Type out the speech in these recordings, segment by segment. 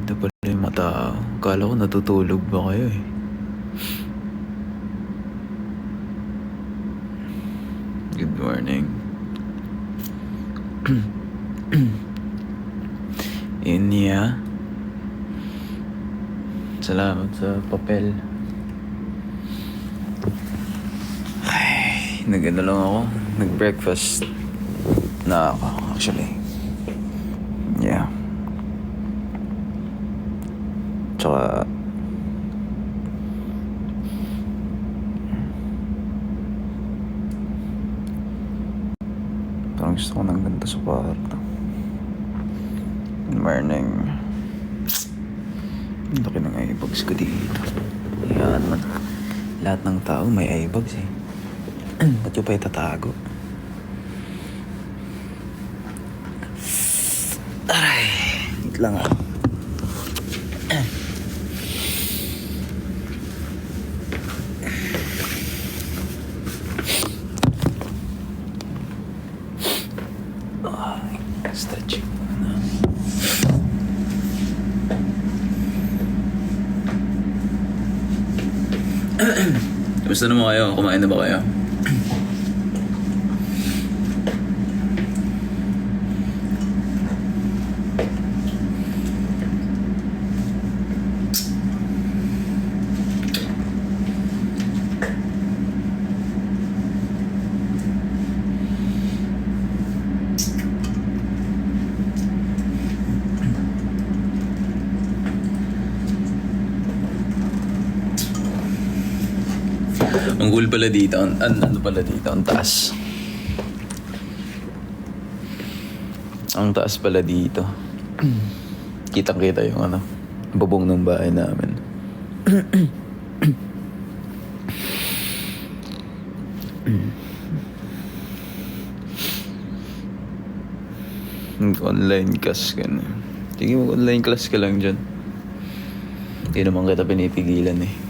Ito pala yung mata. Akala ko natutulog ba kayo eh. Good morning. Inya. Salamat sa papel. Ay, nag-ano lang ako. Nag-breakfast na ako actually. Yeah. Tsaka parang gusto ko ng ganito sa kwarto. Good morning. Ang laki ng eyebags ko dito. Yan man. Lahat ng tao may eyebags eh. Ba't yung pa itatago? Aray. Wait lang ah. Stretching muna. Kamusta naman kayo? Kumain na ba kayo? Ang cool pala dito, ano pala dito, ang taas. Ang taas pala dito. Kitang-kita yung bubong ng bahay namin. Online class ka na. Sige, mag-online class ka lang dyan. Hindi naman kita pinipigilan eh.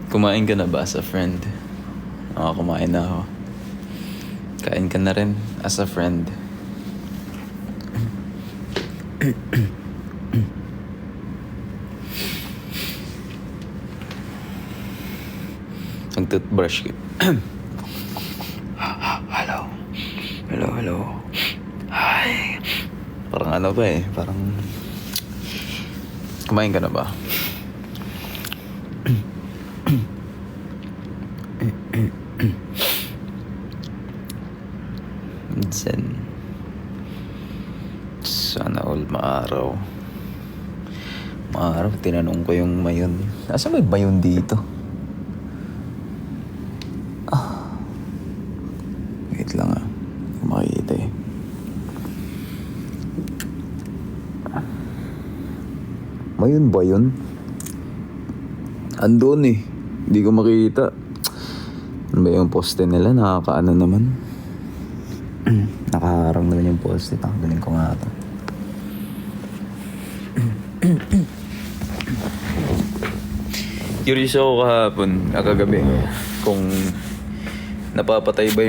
Kumain ka na ba as a friend? Ako, kumain na ako. Kain ka na rin as a friend. Mag-toothbrush ka. Hello. Hello, hello. Hi. Parang ano ba eh, parang... Kumain ka na ba? Minsan sana all maaraw tinanong ko yung mayon. Asa may mayon dito? Wait lang ah, makikita eh. Mayon ba yun? Andun eh, hindi ko makita. Ano ba yung poste nila? Nakakaano naman. Nakaharang naman yung poste. Tanggalin ko nga ito. Curious ako kahapon, kagabi, kung napapatay ba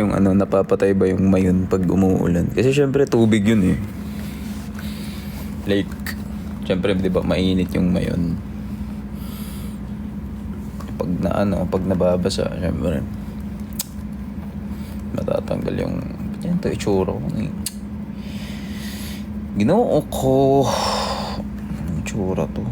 yung mayon pag umuulan. Kasi syempre tubig yun eh. Like, syempre di ba mainit yung mayon. Pag nababasa, syempre matatanggal yung yan to itsura ko eh. Ginoo ko itsura to.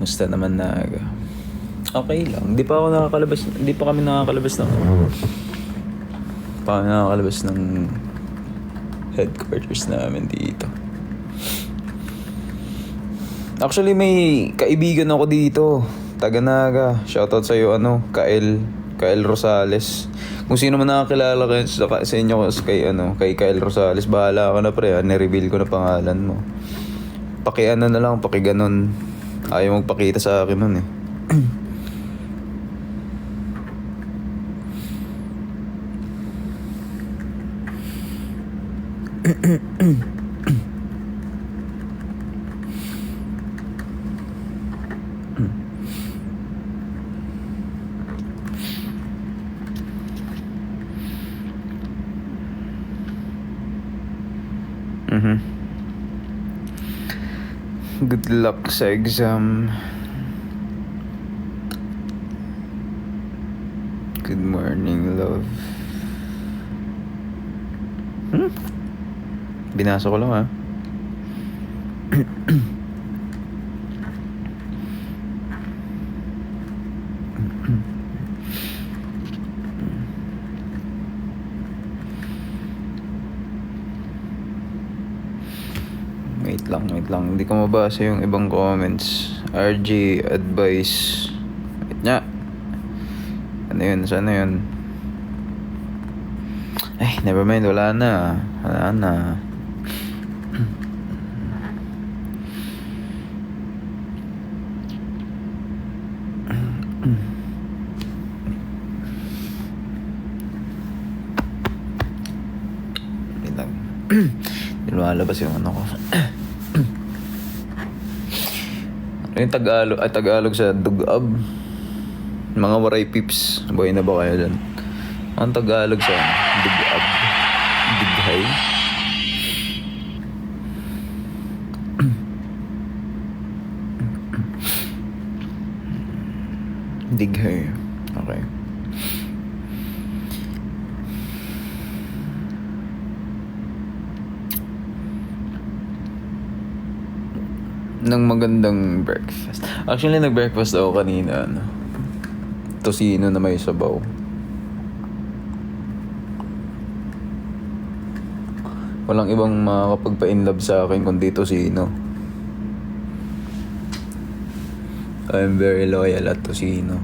Musta naman Naga? Okay lang. Hindi pa kami nakakalabas ng headquarters namin dito. Actually, may kaibigan ako dito, taga Naga. Shoutout sa'yo, Kyle Rosales. Kung sino man nakakilala kayo sa inyo kay Kyle Rosales, bahala ka na pre, ni-reveal ko na pangalan mo. Na lang, ganon. Ayaw magpakita sa akin nun eh. Good luck sa exam. Good morning, love. Binasa ko lang, ha. Wait lang. Hindi ko mabasa yung ibang comments. RG advice. Wait nga. Ano yun? Sana yun? Ay, never mind. Wala na. Wait lang. Hindi lumalabas yung ano ko. Yung Tagalog sa dugab. Mga waray pips. Buhay na ba kayo dyan? Ang Tagalog sa dugab. Dughay. Dighay. Okay. Ng magandang breakfast. Actually, nag-breakfast ako kanina, tosino na may sabaw. Walang ibang makakapagpa-inlove sa akin kundi tosino. I'm very loyal at tosino.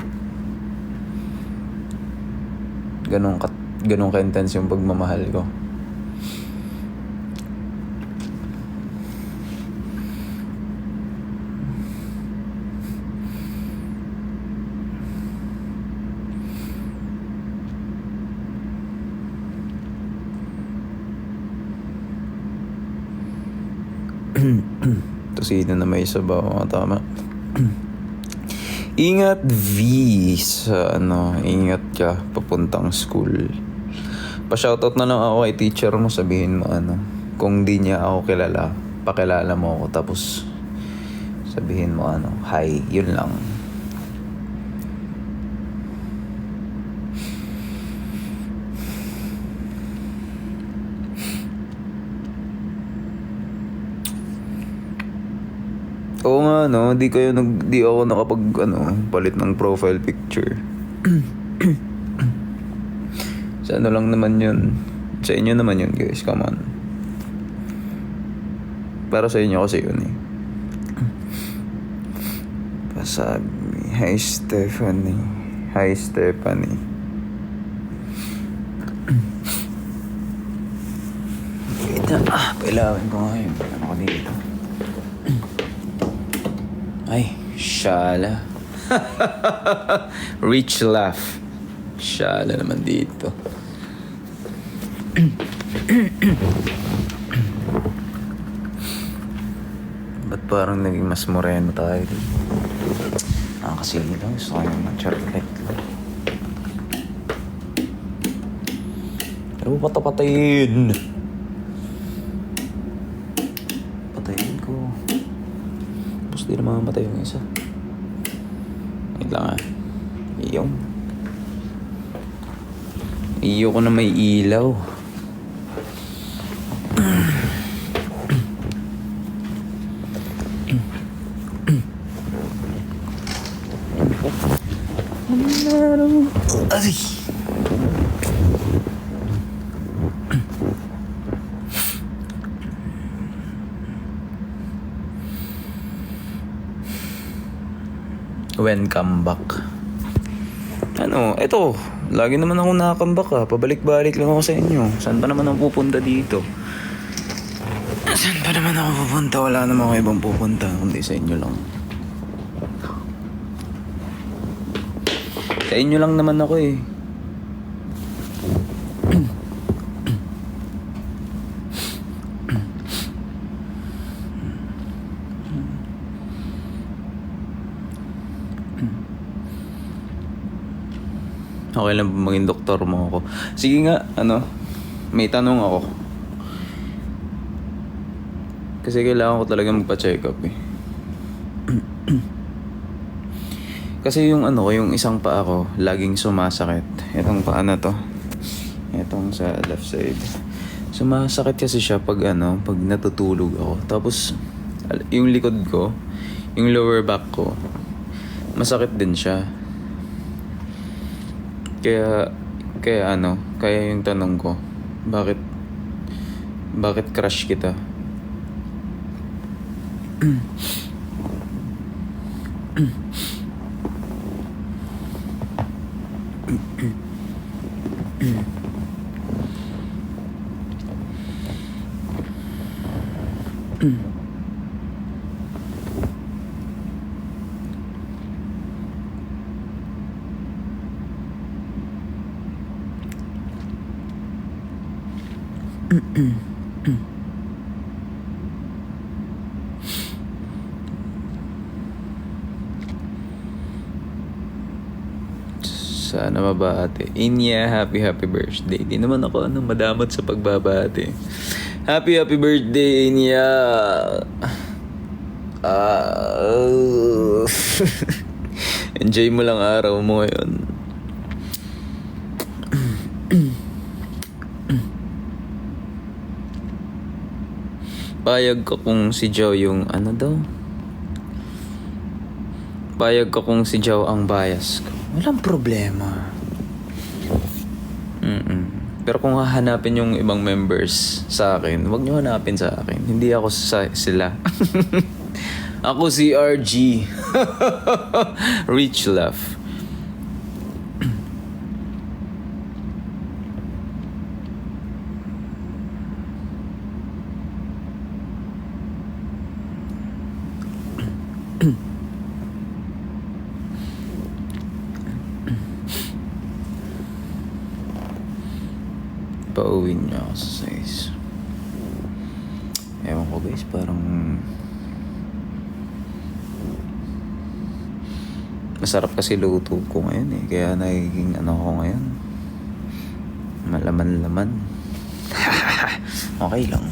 Ganun ka-intense yung pagmamahal ko. Tosino na may sabaw. Tama. Ingat V sa ingat ka papuntang school. Pa-shoutout na lang ako kay teacher mo, sabihin mo kung di niya ako kilala, pakilala mo ako, tapos sabihin mo hi, yun lang. Oo nga, di ako nakapag palit ng profile picture. Sa lang naman yun. Sa inyo naman yun, guys. Come on. Para sa inyo kasi yun, Pasabi. Hi, Stephanie. Wait na. Pailawin ko nga yun. Ano ko dito? Ay, Shala. Rich laugh. Shala naman dito. Ba't parang naging mas moreno tayo dito? Kasi lang. Gusto ko yung chocolate lang. Pero patayin. Patayin ko. Di na mamamatay yung isa. Wait lang Iyo ko na may ilaw. Ay! When come back. Eto, lagi naman ako nakakambak pabalik-balik lang ako sa inyo. Saan pa naman ako pupunta dito? Wala naman ako ibang pupunta kundi sa inyo lang. Sa inyo lang naman ako Okay lang ba maging doktor mo ako? Sige nga, may tanong ako. Kasi kailangan ko talaga magpa-check up eh. Kasi yung yung isang paa ko, laging sumasakit. Itong paa na to. Itong sa left side. Sumasakit kasi siya pag pag natutulog ako. Tapos, yung likod ko, yung lower back ko, masakit din siya. Kaya yung tanong ko, bakit crush kita? Sana mabahati. Inya, happy birthday. Di naman ako madamot sa pagbabati. Happy birthday, Inya. Enjoy mo lang araw mo ngayon. Payag ko kung si Joe yung Payag ko kung si Joe ang bias ko. Walang problema. Pero kung hahanapin yung ibang members sa akin, wag nyo hanapin sa akin. Hindi ako sila. Ako si RG. Rich laugh. Pauwi niya ako sa 6. Ewan ko guys, parang masarap kasi luto ko ngayon eh. Kaya nagiging ko ngayon, malaman-laman. Okay lang.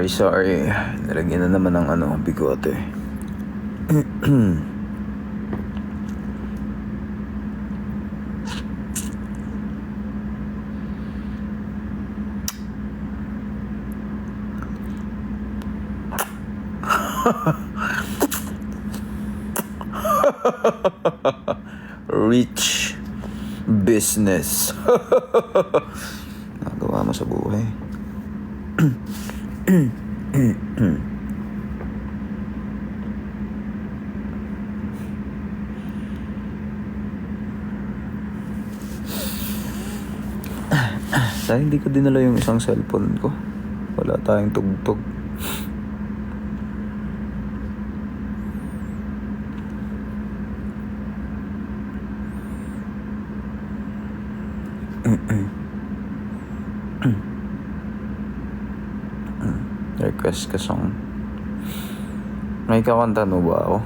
Sorry. Nalagyan na naman ng bigote. Rich business. Nagawa mo sa buhay. Dahil hindi ko dinala yung isang cellphone ko. Wala tayong tugtog. Request ka song. May kakanta mo ba ako?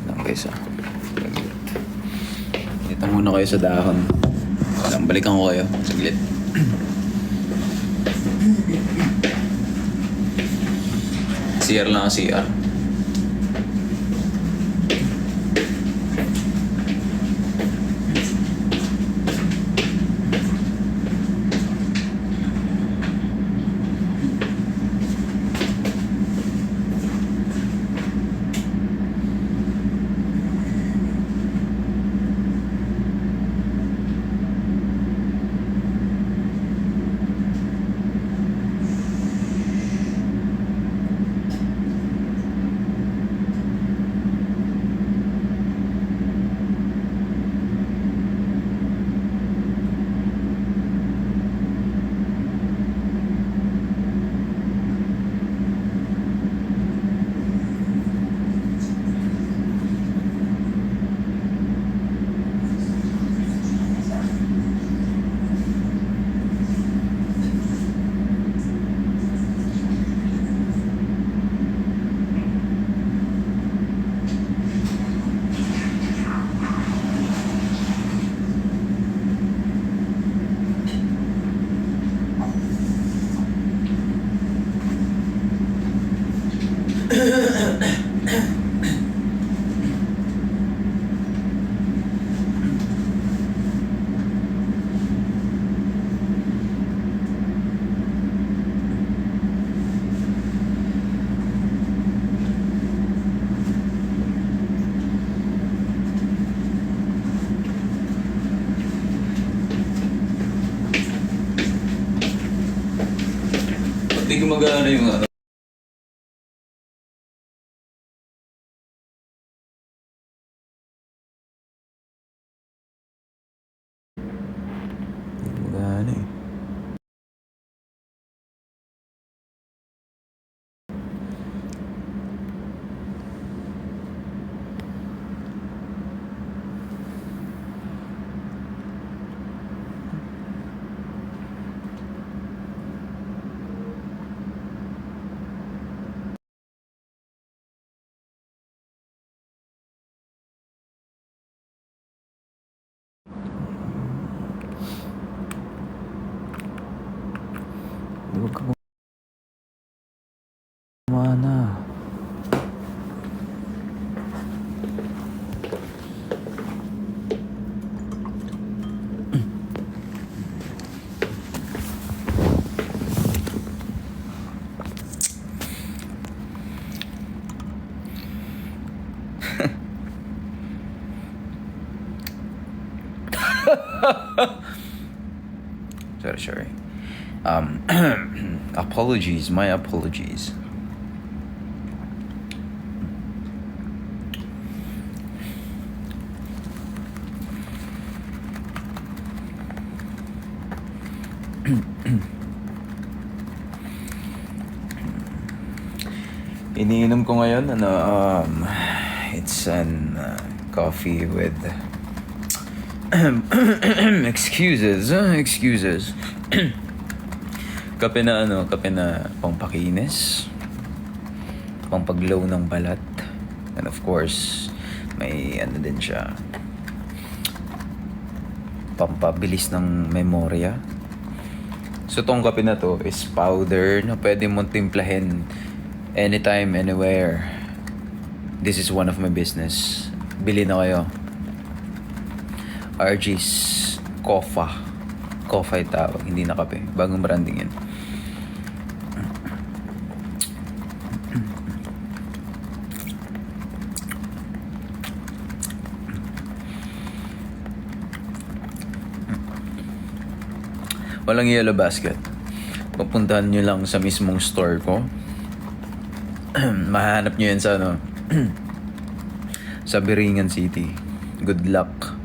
Lang guys Dito muna kayo sa dahon. Balikan ko kayo saglit. CR lang, CR. gumagana yung ano. Gumagana eh. Huwag ka gumana. Sorry. Apologies, my apologies. Iniinom ko ngayon, it's an coffee with excuses. Kape na pangpakinis, pangpaglaw ng balat, and of course, may din siya, pampabilis ng memorya. So tong kape na to is powder na pwede mong timplahin anytime, anywhere. This is one of my business. Bili na kayo. RG's Coffee. Coffee tawag, hindi na kape. Bagong branding yan. Walang yellow basket. Pupuntahan nyo lang sa mismong store ko. Mahanap nyo yan sa sa Biringan City. Good luck.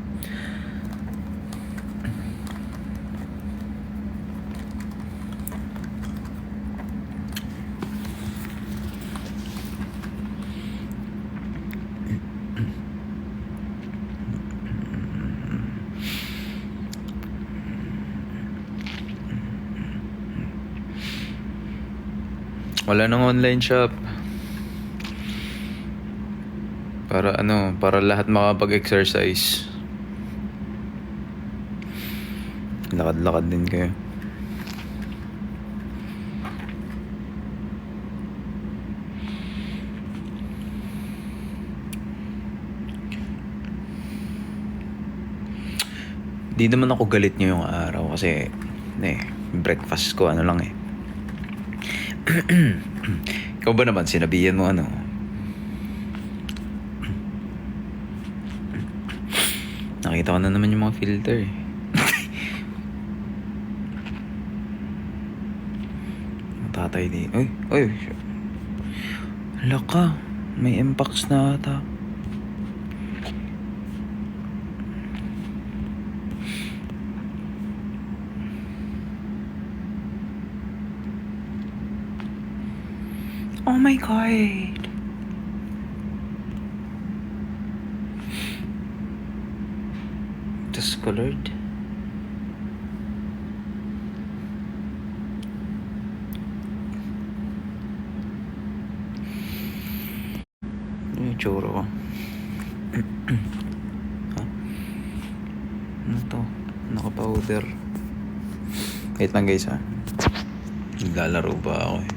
Wala nang online shop. Para lahat makapag-exercise. Lakad-lakad din kayo. Di naman ako galit ngayong araw kasi breakfast ko lang eh. Ikaw ba naman, sinabihan mo nakita ko na naman yung mga filter eh. Tatay di. Uy. Hala ka, may impacts na ata. Oh my God. Discolored. Ano yung tsura ko? Ano to? Naka-powder. Wait lang guys ha. Naglalaro ba ako eh?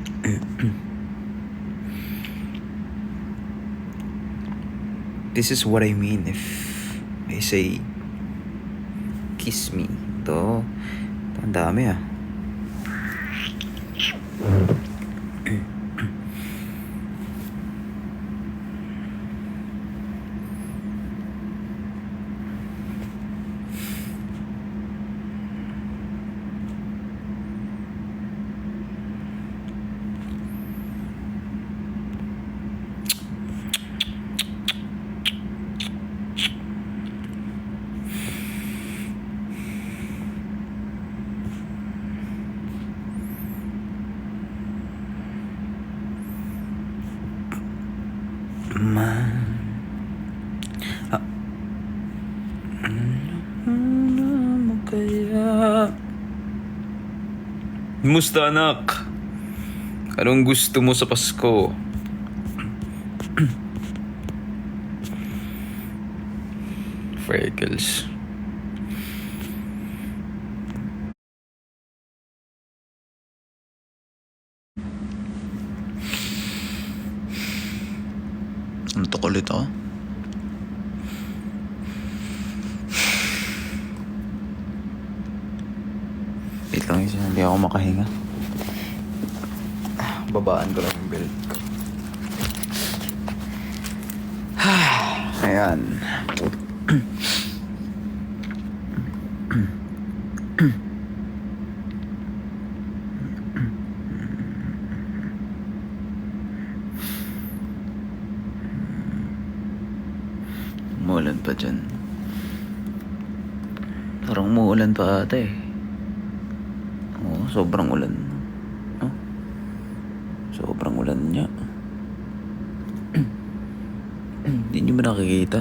This is what I mean if I say kiss me. Ito ang dami ah. Musta anak? Anong gusto mo sa Pasko? Freckles. Antok ulit ako. Wait lang isa, hindi ako makahinga. Babaan ko lang yung belt ko. Ayan. Umuulan pa dyan. Parang umuulan pa ata eh. Oo, sobrang ulan. Oh, sobrang ulan niya. Hindi nyo ba nakikita?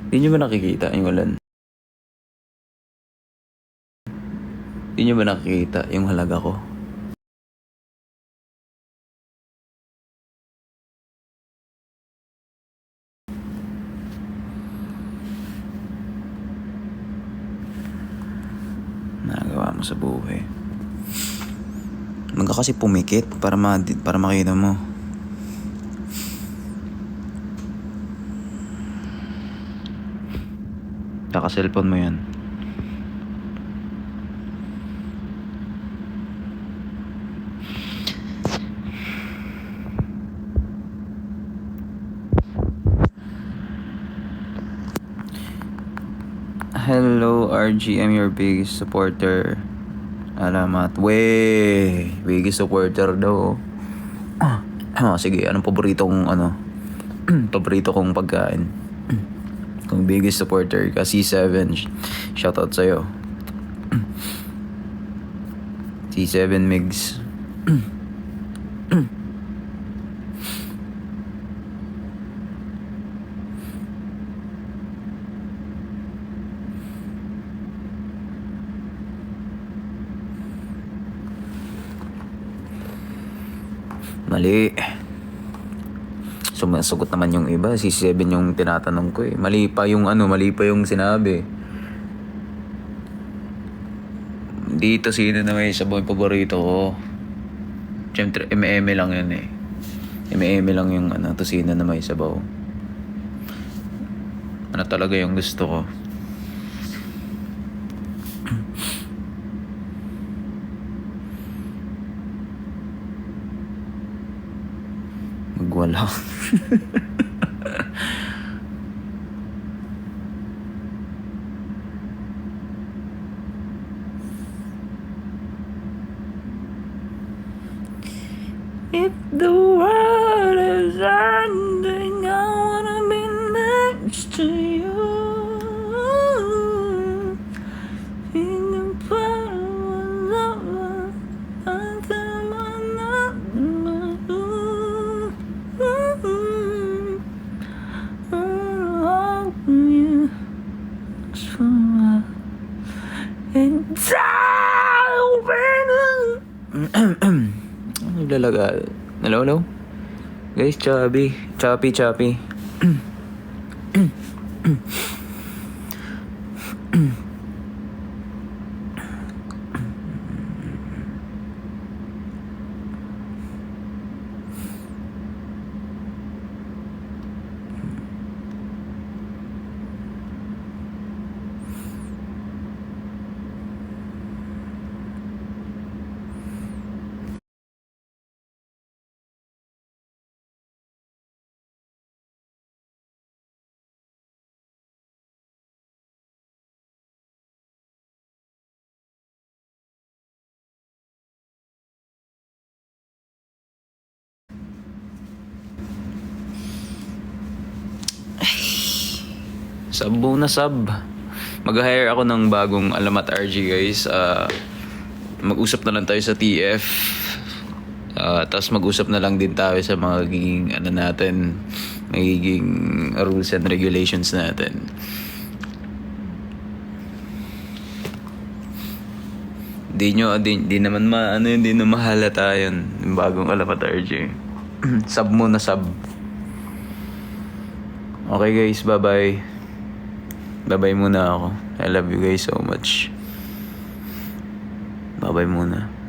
Hindi nyo ba nakikita yung ulan? Hindi nyo ba nakikita yung halaga ko? Nagawa mo sa buhay. Magka kasi pumikit para makita mo. Naka-cellphone mo yan. Hello RG, I'm your biggest supporter. Alamat. Biggest supporter daw. Sige, anong paborito kong paborito kong pagkain? Kung biggest supporter ka, C7, shoutout sa'yo. C7 Migs. Mali. Sumasagot naman yung iba. Si 7 yung tinatanong ko eh. Mali pa yung sinabi. Dito sino na may sabon paborito ko. Siyempre, M&M lang yun eh. M&M lang yung tosino na may sabaw. Ano talaga yung gusto ko. Magwala. If the world is ending, I wanna be next to you. In the power of love, I come on up. Naglalaga. Hello? Guys, choppy. Sabo na sub. Mag-hire ako ng bagong alamat RG guys. Mag-usap na lang tayo sa TF. Tapos mag-usap na lang din tayo sa magiging magiging rules and regulations Di naman di na mahalata yun. Yung bagong Alapat RJ. Sub muna, sub. Okay guys, bye-bye. Bye-bye muna ako. I love you guys so much. Bye-bye muna.